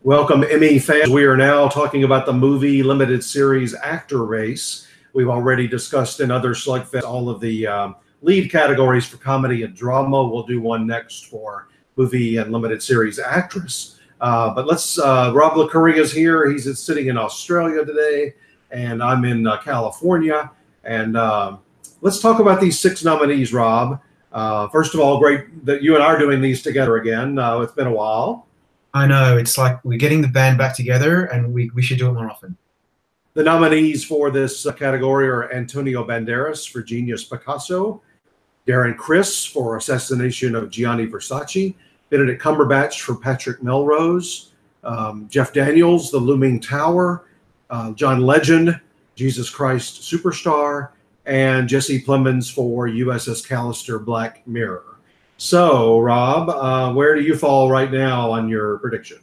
Welcome, Emmy fans. We are now talking about the movie limited series actor race. We've already discussed in other slugfests all of the lead categories for comedy and drama. We'll do one next for movie and limited series actress. But let's, Rob Licuria is here. He's sitting in Australia today, and I'm in California. And let's talk about these 6 nominees, Rob. First of all, great that you and I are doing these together again. It's been a while. I know, it's like we're getting the band back together, and we should do it more often. The nominees for this category are Antonio Banderas for Genius Picasso, Darren Criss for Assassination of Gianni Versace, Benedict Cumberbatch for Patrick Melrose, Jeff Daniels, The Looming Tower, John Legend, Jesus Christ Superstar, and Jesse Plemons for USS Callister Black Mirror. So, Rob, where do you fall right now on your prediction?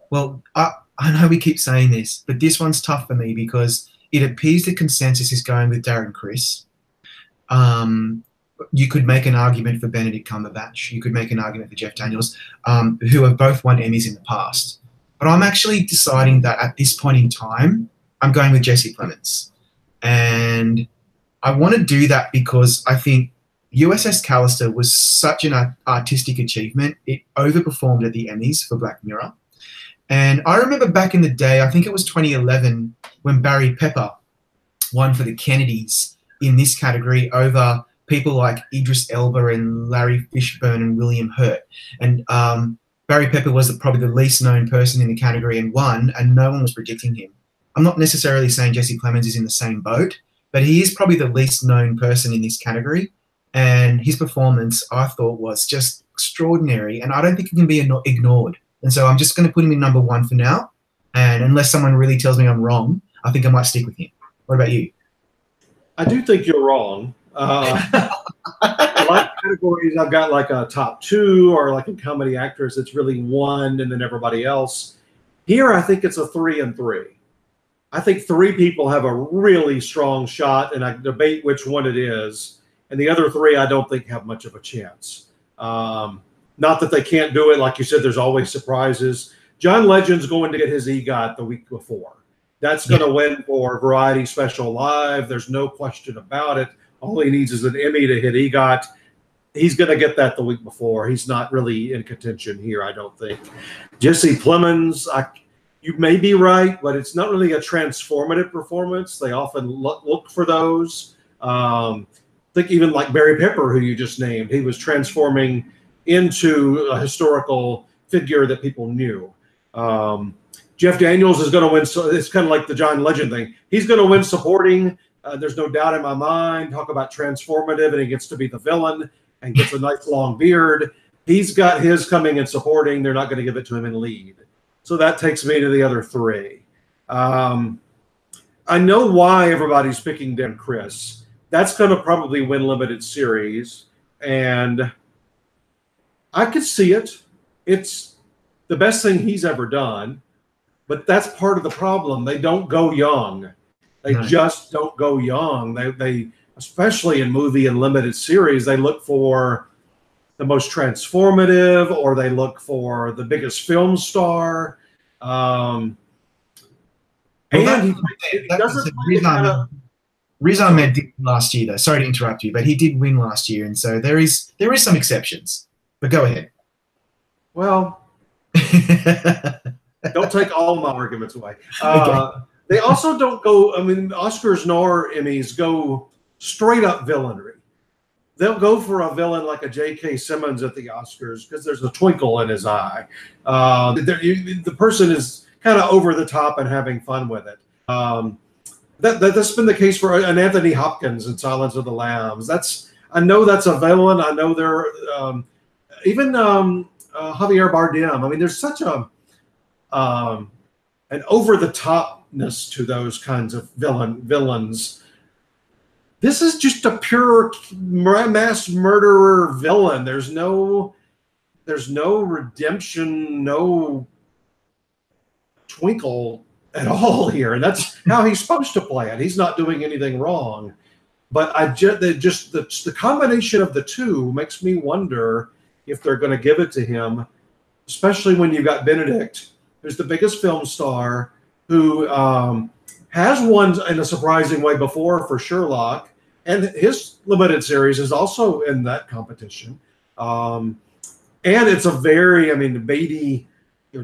Well, I know we keep saying this, but this one's tough for me because it appears the consensus is going with Darren Criss. You could make an argument for Benedict Cumberbatch. You could make an argument for Jeff Daniels, who have both won Emmys in the past. But I'm actually deciding that at this point in time, I'm going with Jesse Plemons. And I want to do that because I think USS Callister was such an artistic achievement. It overperformed at the Emmys for Black Mirror. And I remember back in the day, I think it was 2011, when Barry Pepper won for the Kennedys in this category over people like Idris Elba and Larry Fishburne and William Hurt. And Barry Pepper was probably the least known person in the category and won, and no one was predicting him. I'm not necessarily saying Jesse Plemons is in the same boat, but he is probably the least known person in this category. And his performance, I thought, was just extraordinary. And I don't think it can be ignored. And so I'm just going to put him in number 1 for now. And unless someone really tells me I'm wrong, I think I might stick with him. What about you? I do think you're wrong. A lot of categories, I've got like a top 2, or like in comedy actress, it's really 1 and then everybody else. Here, I think it's a 3 and 3. I think 3 people have a really strong shot, and I debate which one it is. And the other 3, I don't think have much of a chance. Not that they can't do it. Like you said, there's always surprises. John Legend's going to get his EGOT the week before. That's going to win for Variety Special Live. There's no question about it. All he needs is an Emmy to hit EGOT. He's going to get that the week before. He's not really in contention here, I don't think. Jesse Plemons, you may be right, but it's not really a transformative performance. They often look for those. I think even like Barry Pepper, who you just named, he was transforming into a historical figure that people knew. Jeff Daniels is going to win. So it's kind of like the John Legend thing. He's going to win supporting. There's no doubt in my mind. Talk about transformative, and he gets to be the villain and gets a nice long beard. He's got his coming in supporting. They're not going to give it to him in lead. So that takes me to the other 3. I know why everybody's picking Darren Criss. That's going to probably win limited series, and I could see it. It's the best thing he's ever done, but that's part of the problem. They don't go young. They just don't go young. They especially in movie and limited series, they look for the most transformative, or they look for the biggest film star. Riz Ahmed did last year, though. Sorry to interrupt you, but he did win last year, and so there is some exceptions. But go ahead. Well, don't take all my arguments away. Okay. They also don't go, I mean, Oscars nor Emmys go straight up villainry. They'll go for a villain like a J.K. Simmons at the Oscars because there's a twinkle in his eye. The person is kind of over the top and having fun with it. That's been the case for an Anthony Hopkins in Silence of the Lambs. I know that's a villain. I know there even Javier Bardem. I mean, there's such an over the topness to those kinds of villains. This is just a pure mass murderer villain. There's no redemption, no twinkle at all here, and that's how he's supposed to play it. He's not doing anything wrong, but the combination of the 2 makes me wonder if they're going to give it to him, especially when you've got Benedict, who's the biggest film star, who has won in a surprising way before for Sherlock, and his limited series is also in that competition. And it's a very, I mean, Beatty,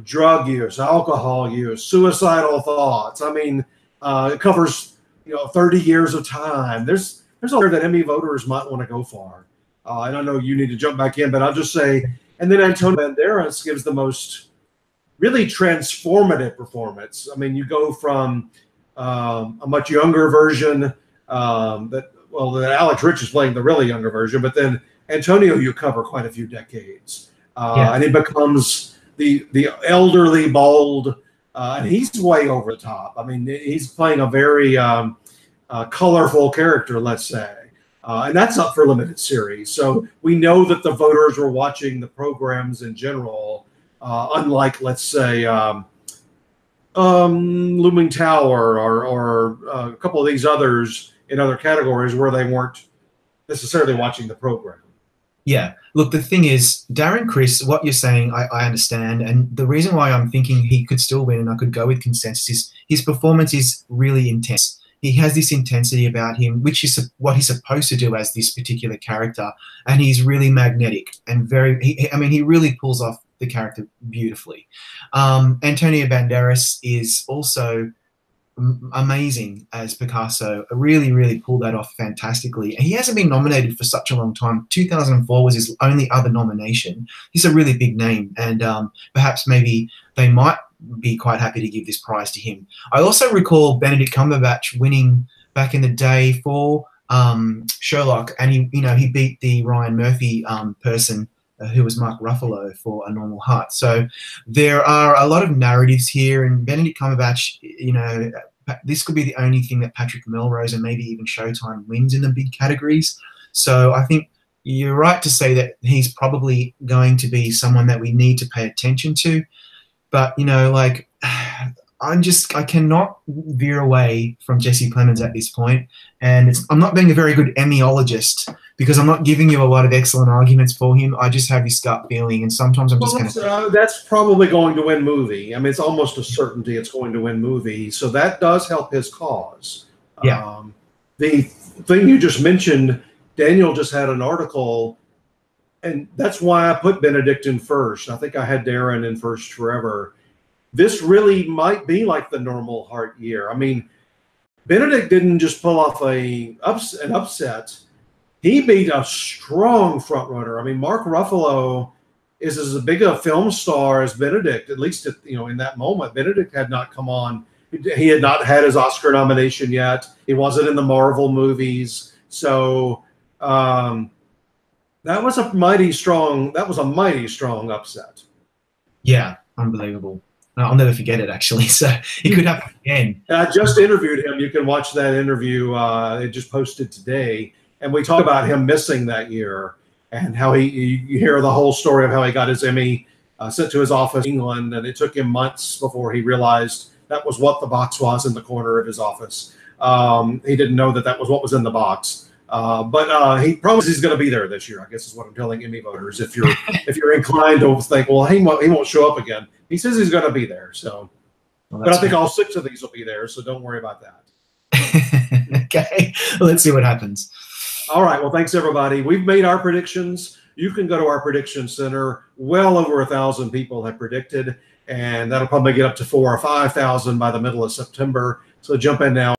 drug use, alcohol use, suicidal thoughts. I mean, it covers 30 years of time. There's a lot that Emmy voters might want to go for. And I know you need to jump back in, but I'll just say, and then Antonio Banderas gives the most really transformative performance. I mean, you go from a much younger version that Alex Rich is playing the really younger version, but then Antonio, you cover quite a few decades, and he becomes the elderly, bald, and he's way over the top. I mean, he's playing a very colorful character, let's say, and that's up for limited series. So we know that the voters were watching the programs in general, unlike, let's say, Looming Tower or a couple of these others in other categories where they weren't necessarily watching the program. Yeah. Look, the thing is, Darren Criss, what you're saying, I understand. And the reason why I'm thinking he could still win and I could go with consensus is his performance is really intense. He has this intensity about him, which is what he's supposed to do as this particular character. And he's really magnetic and he really pulls off the character beautifully. Antonio Banderas is also amazing as Picasso. Really, really pulled that off fantastically. And he hasn't been nominated for such a long time. 2004 was his only other nomination. He's a really big name, and perhaps maybe they might be quite happy to give this prize to him. I also recall Benedict Cumberbatch winning back in the day for Sherlock, and he beat the Ryan Murphy person who was Mark Ruffalo for A Normal Heart. So there are a lot of narratives here, and Benedict Cumberbatch, this could be the only thing that Patrick Melrose and maybe even Showtime wins in the big categories. So I think you're right to say that he's probably going to be someone that we need to pay attention to. But, I cannot veer away from Jesse Plemons at this point. And I'm not being a very good Emmyologist because I'm not giving you a lot of excellent arguments for him. I just have this gut feeling, and sometimes I'm just going to... That's probably going to win movie. I mean, it's almost a certainty it's going to win movie. So that does help his cause. Yeah. The thing you just mentioned, Daniel just had an article, and that's why I put Benedict in first. I think I had Darren in first forever. This really might be like the Normal Heart year. I mean, Benedict didn't just pull off an upset. He beat a strong front runner. I mean, Mark Ruffalo is as big a film star as Benedict, at least in that moment. Benedict had not come on. He had not had his Oscar nomination yet. He wasn't in the Marvel movies. So that was a mighty strong upset. Yeah, unbelievable. I'll never forget it, actually. So it could happen again. And I just interviewed him. You can watch that interview. It just posted today. And we talk about him missing that year and how you hear the whole story of how he got his Emmy sent to his office in England. And it took him months before he realized that was what the box was in the corner of his office. He didn't know that was what was in the box. But he promises he's going to be there this year, I guess is what I'm telling Emmy voters. If you're inclined to think, well, he won't show up again. He says he's going to be there. So, but I think all 6 of these will be there. So don't worry about that. Okay. Well, let's see what happens. All right. Well, thanks, everybody. We've made our predictions. You can go to our prediction center. Well over 1,000 people have predicted, and that'll probably get up to 4,000 or 5,000 by the middle of September. So jump in now.